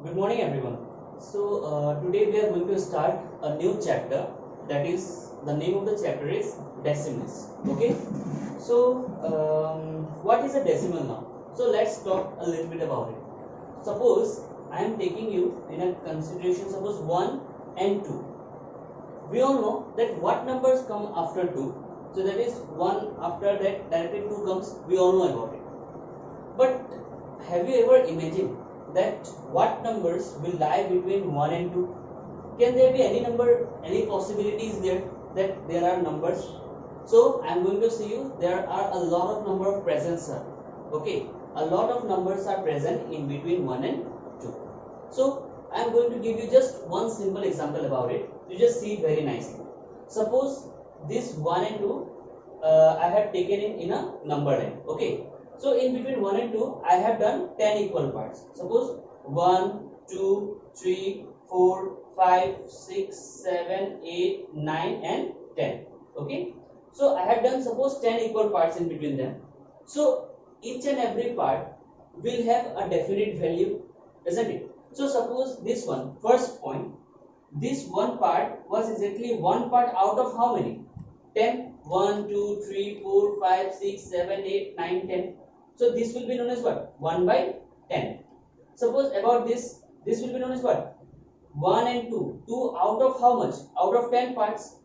Good morning, everyone. Today we are going to start a new chapter. That is, the name of the chapter is decimals. Okay. What is a decimal now? So let's talk a little bit about it. Suppose I am taking you in a consideration. Suppose 1 and 2. We all know that what numbers come after 2. So that is 1 after that directly 2 comes. We all know about it. But have you ever imagined that what numbers will lie between 1 and 2? Can there be any number, any possibilities there that there are numbers? So I am going to see you there are a lot of number of presents are. Okay, a lot of numbers are present in between 1 and 2. So I am going to give you just one simple example about it. You just see it very nicely. Suppose this 1 and 2 I have taken in a number line. Okay. So in between 1 and 2, I have done 10 equal parts. Suppose 1, 2, 3, 4, 5, 6, 7, 8, 9 and 10. Okay. So I have done suppose 10 equal parts in between them. So each and every part will have a definite value, isn't it? So suppose this one, first point, this one part was exactly one part out of how many? 10. 1, 2, 3, 4, 5, 6, 7, 8, 9, 10. So this will be known as what? 1 by 10. Suppose about this will be known as what? 1 and 2. 2 out of how much? Out of 10 parts.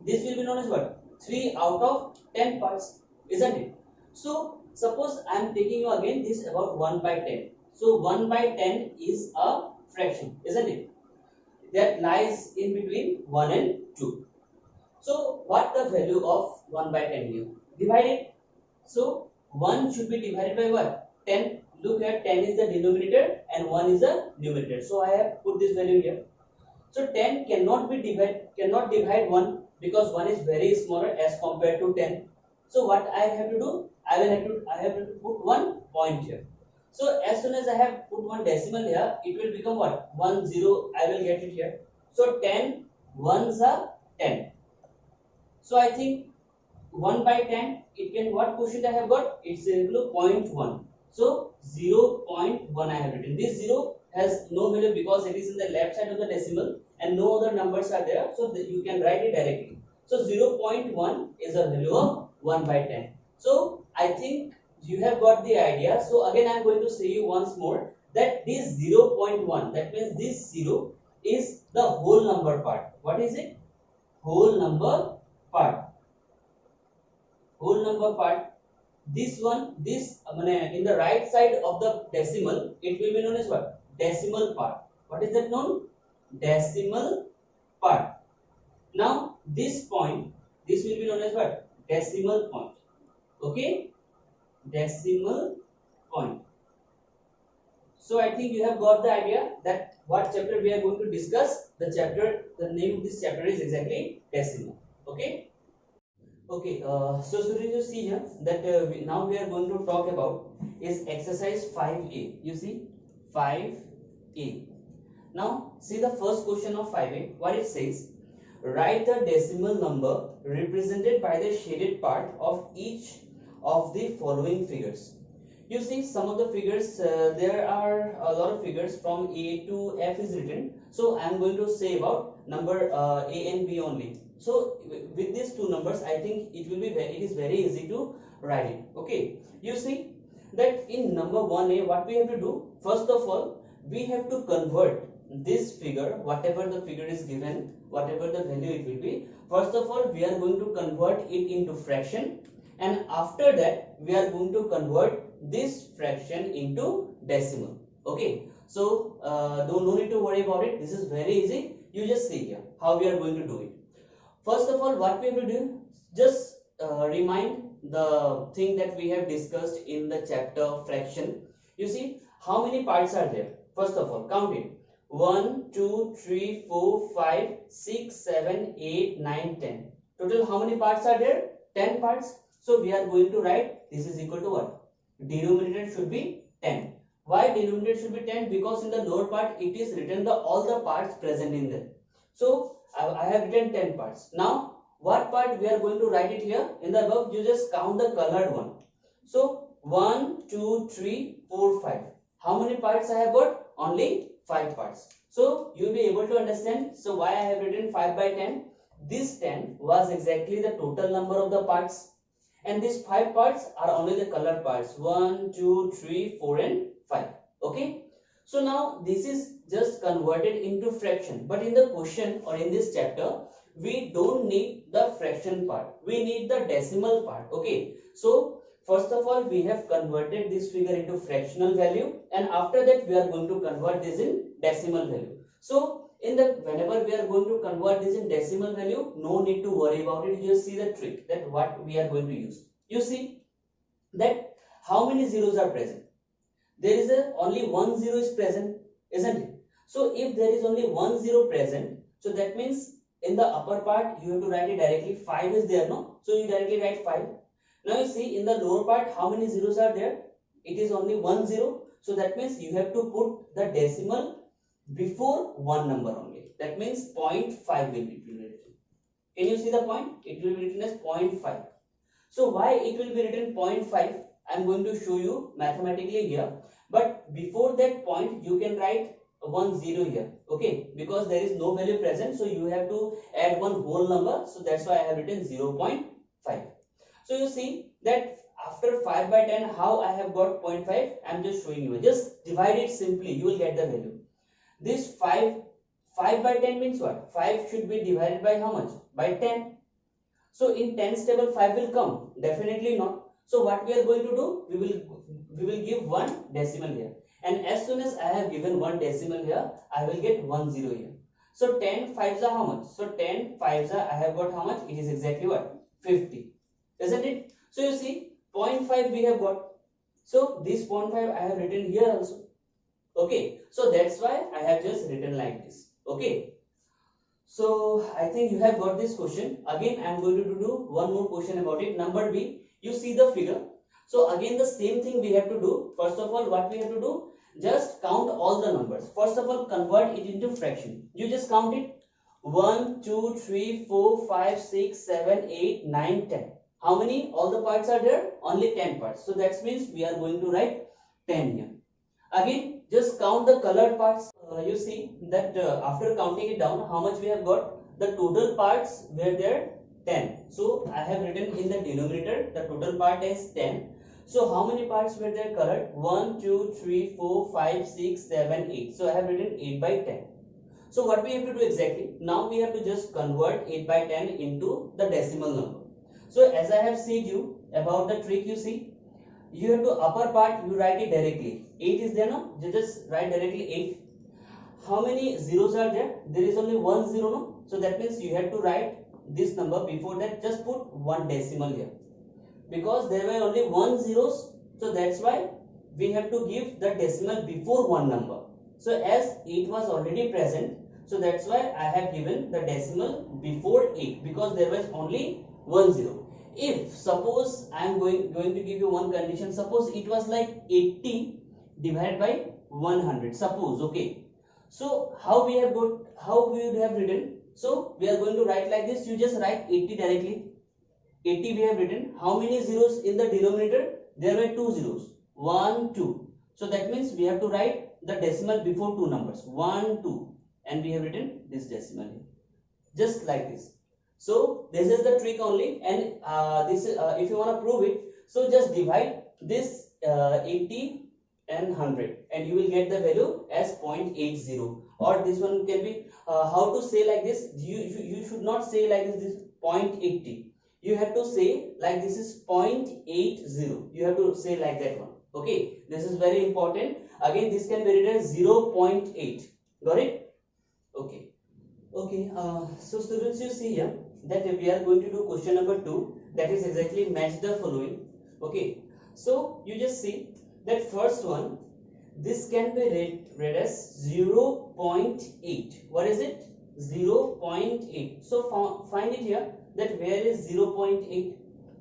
This will be known as what? 3 out of 10 parts. Isn't it? So suppose I am taking you again this about 1 by 10. So 1 by 10 is a fraction, isn't it? That lies in between 1 and 2. So what the value of 1 by 10 here? Divide it. So 1 should be divided by what? 10. Look at 10 is the denominator and 1 is the numerator. So I have put this value here. So 10 cannot divide 1 because 1 is very smaller as compared to 10. So what I have to do? I have to put one point here. So as soon as I have put one decimal here, it will become what? 1 0. I will get it here. So 10 ones are 10. So I think 1 by 10, it can, what quotient I have got? It's equal to 0.1. So 0.1 I have written. This 0 has no value because it is in the left side of the decimal and no other numbers are there. So you can write it directly. So 0.1 is a value of 1 by 10. So I think you have got the idea. So again I am going to say you once more that this 0.1, that means this 0 is the whole number part. What is it? Whole number part. Whole number part. This one, in the right side of the decimal, it will be known as what? Decimal part. What is that known? Decimal part. Now this point, this will be known as what? Decimal point. Okay, decimal point. So I think you have got the idea that what chapter we are going to discuss. The name of this chapter is exactly decimal. Okay. Okay, so Surya, you see here that now we are going to talk about is exercise 5A. You see 5A. Now see the first question of 5A. What it says: write the decimal number represented by the shaded part of each of the following figures. You see some of the figures, there are a lot of figures from A to F is written. So I am going to say about number A and B only. So with these two numbers, I think it is very easy to write it. Okay, you see that in number 1A, what we have to do? First of all, we have to convert this figure, whatever the figure is given, whatever the value it will be. First of all, we are going to convert it into fraction, and after that, we are going to convert this fraction into decimal. Okay, so no need to worry about it. This is very easy. You just see here how we are going to do it. First of all, what we have to do, just remind the thing that we have discussed in the chapter fraction. You see how many parts are there? First of all, count it. 1, 2, 3, 4, 5, 6, 7, 8, 9, 10. Total how many parts are there? 10 parts. So we are going to write this is equal to what? Denominator should be 10. Why denominator should be 10? Because in the lower part it is written all the parts present in there. So I have written 10 parts. Now what part we are going to write it here? In the above, you just count the colored one. So 1, 2, 3, 4, 5. How many parts I have got? only 5 parts. So you will be able to understand. So why I have written 5 by 10. This 10 was exactly the total number of the parts, and these 5 parts are only the colored parts, 1, 2, 3, 4 and 5. Okay. So now this is just converted into fraction, but in the question or in this chapter we don't need the fraction part, we need the decimal part. Okay. So first of all we have converted this figure into fractional value, and after that we are going to convert this in decimal value. So whenever we are going to convert this in decimal value, no need to worry about it. You just see the trick that what we are going to use. You see that how many zeros are present? There is only one zero is present, isn't it? So if there is only one zero present, so that means in the upper part you have to write it directly. 5 is there, no? So you directly write 5. Now you see in the lower part how many zeros are there? It is only 1 0. So that means you have to put the decimal before one number only. That means 0.5 will be written. Can you see the point? It will be written as 0.5. So why it will be written 0.5? I am going to show you mathematically here. But before that point you can write 1 0 here. Okay, because there is no value present, so you have to add one whole number. So that's why I have written 0.5. So you see that after 5 by 10 how I have got 0.5? I am just showing you. Just divide it simply, you will get the value. This 5 by 10 means what? 5 should be divided by how much? By 10. So in tens table 5 will come? Definitely not. So what we are going to do? We will give one decimal here. And as soon as I have given one decimal here, I will get 1 0 here. So 10 5s are how much? So 10 5s are, I have got how much? It is exactly what? 50. Isn't it? So you see 0.5 we have got. So this 0.5 I have written here also. Okay, so that's why I have just written like this. Okay, so I think you have got this question. Again I am going to do one more question about it. Number B, you see the figure. So again the same thing we have to do. First of all, what we have to do? Just count all the numbers. First of all, convert it into fraction. You just count it. 1, 2, 3, 4, 5, 6, 7, 8, 9, 10. How many? All the parts are there? Only 10 parts. So that means we are going to write 10 here. Again, just count the colored parts. You see that after counting it down, how much we have got? The total parts were there 10. So I have written in the denominator the total part is 10. So how many parts were there colored? 1, 2, 3, 4, 5, 6, 7, 8. So I have written 8 by 10. So what we have to do exactly? Now we have to just convert 8 by 10 into the decimal number. So as I have said you about the trick, you see, you have to upper part you write it directly. 8 is there, no? You just write directly 8. How many zeros are there? There is only 1 0, no? So that means you have to write this number before that. Just put one decimal here. Because there were only 1 zeros, so that's why we have to give the decimal before one number. So as 8 was already present, so that's why I have given the decimal before 8, because there was only 1 0. If suppose I am going to give you one condition, suppose it was like 80 divided by 100, suppose. Okay, so how we would have written? So we are going to write like this. You just write 80 directly. 80 we have written. How many zeros in the denominator? There were 2 zeros, 1 2. So that means we have to write the decimal before two numbers, 1 2, and we have written this decimal here, just like this. So this is the trick only, and this if you want to prove it, so just divide this 80 and 100 and you will get the value as 0.80. Or this one can be how to say like this. You should not say like this 0.80. You have to say like this is 0.80. You have to say like that one. Okay, this is very important. Again, this can be written as 0.8. Got it? Okay. Okay. So students, you see here that we are going to do question number 2. That is exactly match the following. Okay. So you just see that first one. This can be read as 0.8. What is it? 0.8. So find it here. That where is 0.8?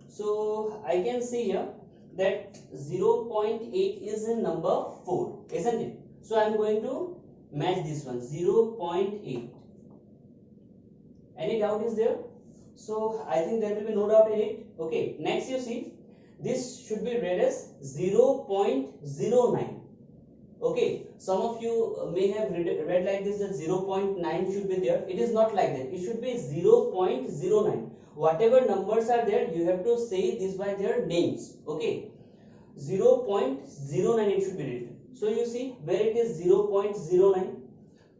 So I can see here that 0.8 is in number 4, isn't it? So I am going to match this one, 0.8. Any doubt is there? So I think there will be no doubt in it. Okay, next you see this should be read as 0.09. Okay, some of you may have read like this, that 0.9 should be there. It is not like that. It should be 0.09. Whatever numbers are there, you have to say this by their names. Okay, 0.09 it should be written. So you see where it is 0.09.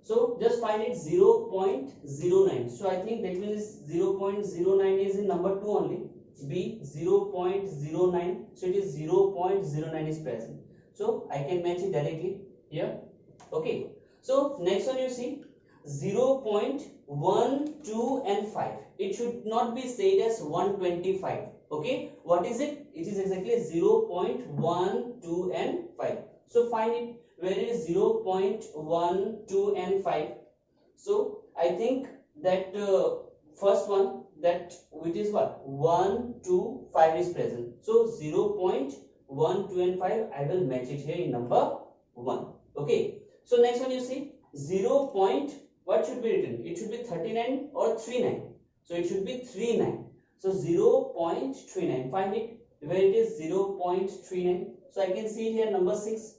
So just find it 0.09. So I think that means 0.09 is in number 2 only. B 0.09. So it is 0.09 is present. So I can match it directly here. Okay. So next one you see 0.1, 2 and 5. It should not be said as 125. Okay. What is it? It is exactly 0.1, 2 and 5. So find it where it is 0.1, 2 and 5. So I think that first one, that which is what 1, 2, 5 is present. So 0.1, 2 and 5 I will match it here in number 1. Okay. So next one you see 0. What should be written? It should be 39 or 39. So it should be 39. So 0.39. Find it where it is 0.39. So I can see here number 6.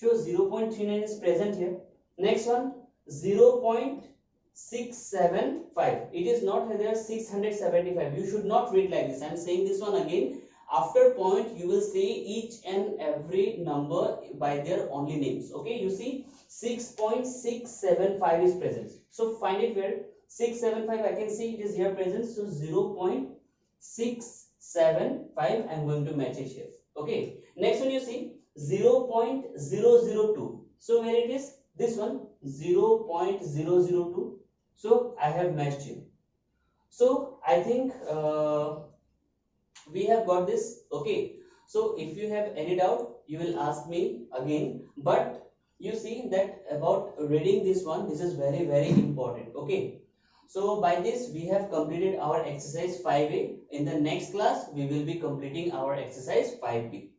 Shows 0.39 is present here. Next one 0.675. It is not there 675. You should not read like this. I am saying this one again. After point you will say each and every number by their only names. Okay, you see 6.675 is present. So find it where 675 I can see it is here present. So 0.675 I am going to match it here. Okay, next one you see 0.002. So where it is? This one 0.002. So I have matched it. So I think we have got this. Okay, so if you have any doubt you will ask me again, but you see that about reading this one, this is very important. Okay, so by this we have completed our exercise 5A. In the next class we will be completing our exercise 5B.